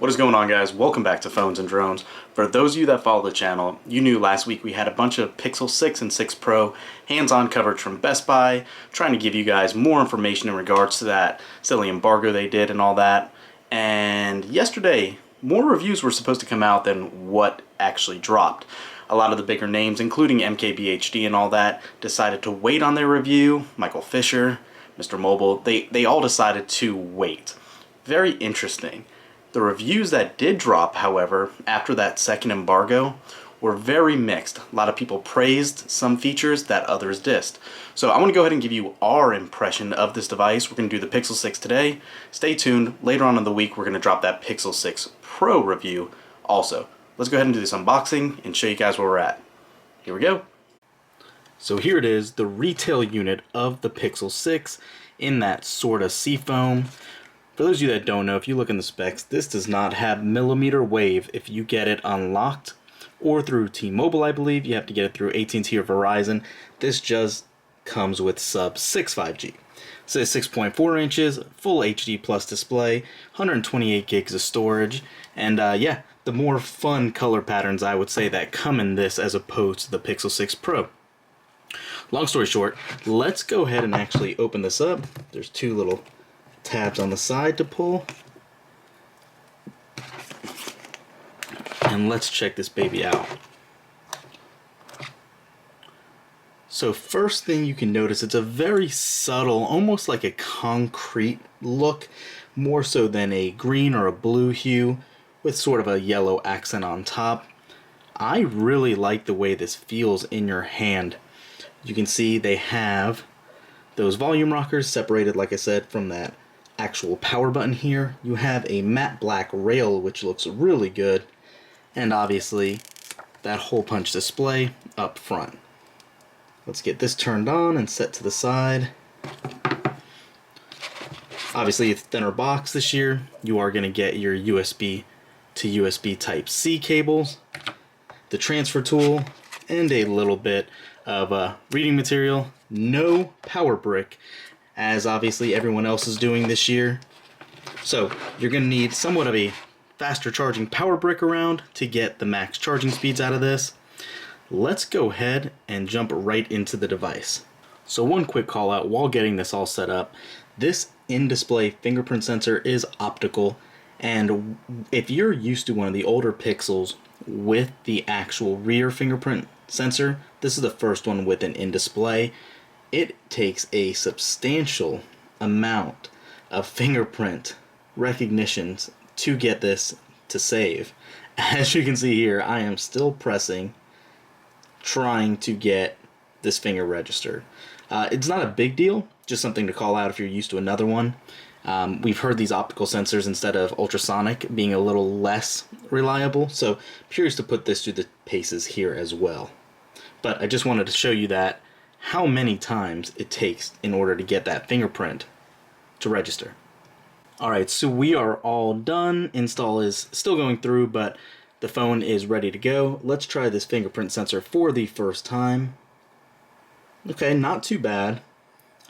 What is going on, guys? Welcome back to Phones and Drones. For those of you that follow the channel, you knew last week we had a bunch of Pixel 6 and 6 Pro hands-on coverage from Best Buy, trying to give you guys more information in regards to that silly embargo they did and all that. And yesterday, more reviews were supposed to come out than what actually dropped. A lot of the bigger names, including MKBHD and all that, decided to wait on their review. Michael Fisher, Mr. Mobile, they all decided to wait. Very interesting. The reviews that did drop, however, after that second embargo were very mixed. A lot of people praised some features that others dissed. So I want to go ahead and give you our impression of this device. We're going to do the Pixel 6 today. Stay tuned. Later on in the week, we're going to drop that Pixel 6 Pro review also. Let's go ahead and do this unboxing and show you guys where we're at. Here we go. So here it is, the retail unit of the Pixel 6 in that sort of seafoam. For those of you that don't know, if you look in the specs, this does not have millimeter wave if you get it unlocked or through T-Mobile, I believe. You have to get it through AT&T or Verizon. This just comes with sub 6 5G. It says 6.4 inches, full HD plus display, 128 gigs of storage, and yeah, the more fun color patterns I would say that come in this as opposed to the Pixel 6 Pro. Long story short, let's go ahead and actually open this up. There's two little tabs on the side to pull, and let's check this baby out. So first thing you can notice, it's a very subtle, almost like a concrete look, more so than a green or a blue hue with sort of a yellow accent on top. I really like the way this feels in your hand. You can see they have those volume rockers separated, like I said, from that actual power button here. You have a matte black rail, which looks really good, and obviously that hole punch display up front. Let's get this turned on and set to the side. Obviously it's a thinner box this year. You are going to get your USB to USB Type-C cables, the transfer tool, and a little bit of reading material. No power brick, as obviously everyone else is doing this year. So you're going to need somewhat of a faster charging power brick around to get the max charging speeds out of this. Let's go ahead and jump right into the device. So one quick call out while getting this all set up. This in-display fingerprint sensor is optical, and if you're used to one of the older Pixels with the actual rear fingerprint sensor, this is the first one with an in-display. It takes a substantial amount of fingerprint recognitions to get this to save. As you can see here, I am still pressing, trying to get this finger registered. It's not a big deal, just something to call out if you're used to another one. We've heard these optical sensors instead of ultrasonic being a little less reliable, so I'm curious to put this through the paces here as well. But I just wanted to show you that how many times it takes in order to get that fingerprint to register. Alright, so we are all done. Install is still going through, but the phone is ready to go. Let's try this fingerprint sensor for the first time. Okay, not too bad.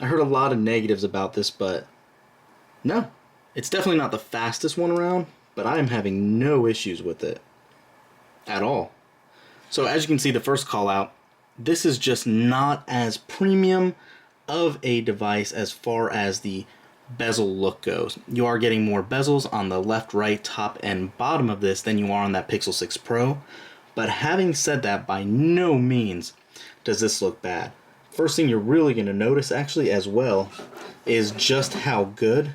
I heard a lot of negatives about this, but no, it's definitely not the fastest one around, but I am having no issues with it at all. So as you can see, the first call out, this is just not as premium of a device as far as the bezel look goes. You are getting more bezels on the left, right, top, and bottom of this than you are on that Pixel 6 Pro. But having said that, by no means does this look bad. First thing you're really going to notice actually as well is just how good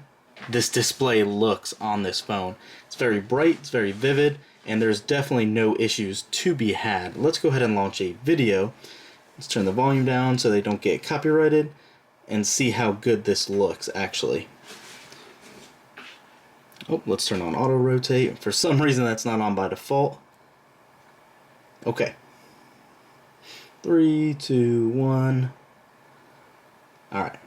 this display looks on this phone. It's very bright, it's very vivid, and there's definitely no issues to be had. Let's go ahead and launch a video. Let's turn the volume down so they don't get copyrighted and see how good this looks actually. Oh, let's turn on auto rotate. For some reason that's not on by default. Okay. 3, 2, 1. Alright.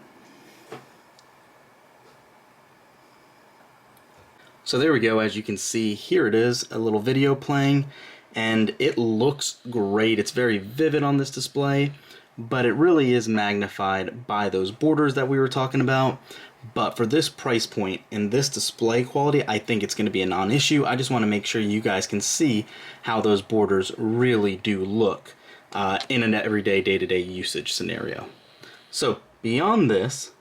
So there we go. As you can see, here it is, a little video playing, and it looks great. It's very vivid on this display, but it really is magnified by those borders that we were talking about. But for this price point and this display quality, I think it's going to be a non-issue. I just want to make sure you guys can see how those borders really do look in an everyday, day-to-day usage scenario. So beyond this,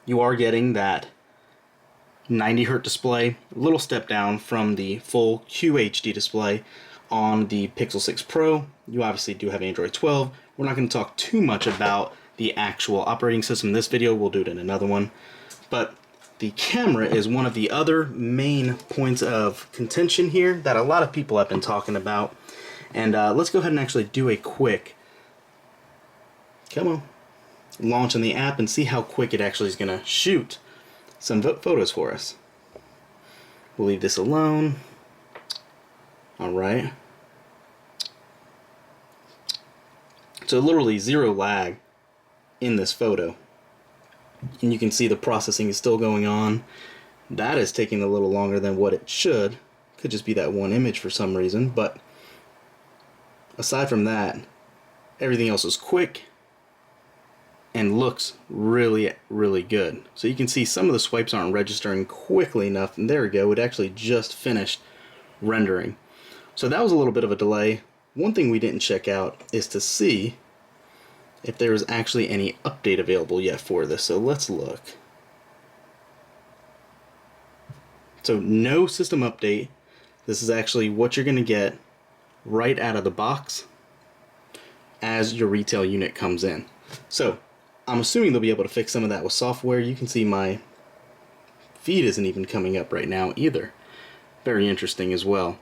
you are getting that 90 Hz display, a little step down from the full QHD display on the Pixel 6 Pro. You obviously do have Android 12. We're not going to talk too much about the actual operating system in this video. We'll do it in another one. But the camera is one of the other main points of contention here that a lot of people have been talking about. And let's go ahead and actually do a quick, launch on the app and see how quick it actually is going to shoot some photos for us. We'll leave this alone. Alright. So literally zero lag in this photo. And you can see the processing is still going on. That is taking a little longer than what it should. Could just be that one image for some reason, but aside from that, everything else is quick and looks really, really good. So you can see some of the swipes aren't registering quickly enough, and there we go, it actually just finished rendering. So that was a little bit of a delay. One thing we didn't check out is to see if there is actually any update available yet for this. So let's look. So no system update. This is actually what you're going to get right out of the box as your retail unit comes in. So I'm assuming they'll be able to fix some of that with software. You can see my feed isn't even coming up right now either. Very interesting as well.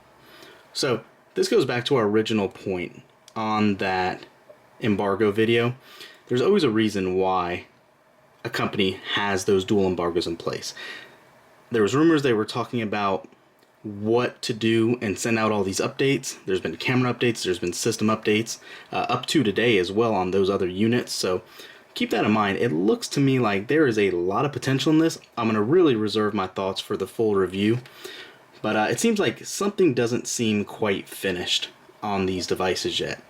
So this goes back to our original point on that embargo video. There's always a reason why a company has those dual embargoes in place. There was rumors they were talking about what to do and send out all these updates. There's been camera updates, there's been system updates, up to today as well on those other units. So keep that in mind. It looks to me like there is a lot of potential in this. I'm going to really reserve my thoughts for the full review. But it seems like something doesn't seem quite finished on these devices yet.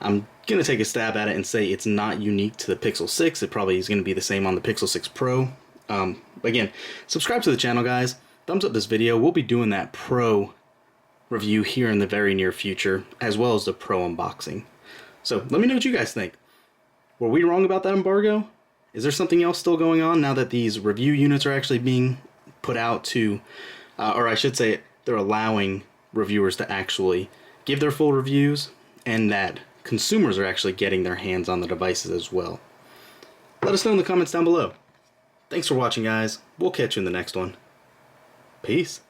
I'm going to take a stab at it and say it's not unique to the Pixel 6. It probably is going to be the same on the Pixel 6 Pro. Again, subscribe to the channel, guys. Thumbs up this video. We'll be doing that Pro review here in the very near future, as well as the Pro unboxing. So let me know what you guys think. Were we wrong about that embargo? Is there something else still going on now that these review units are actually being put out to, or I should say, they're allowing reviewers to actually give their full reviews, and that consumers are actually getting their hands on the devices as well? Let us know in the comments down below. Thanks for watching, guys. We'll catch you in the next one. Peace.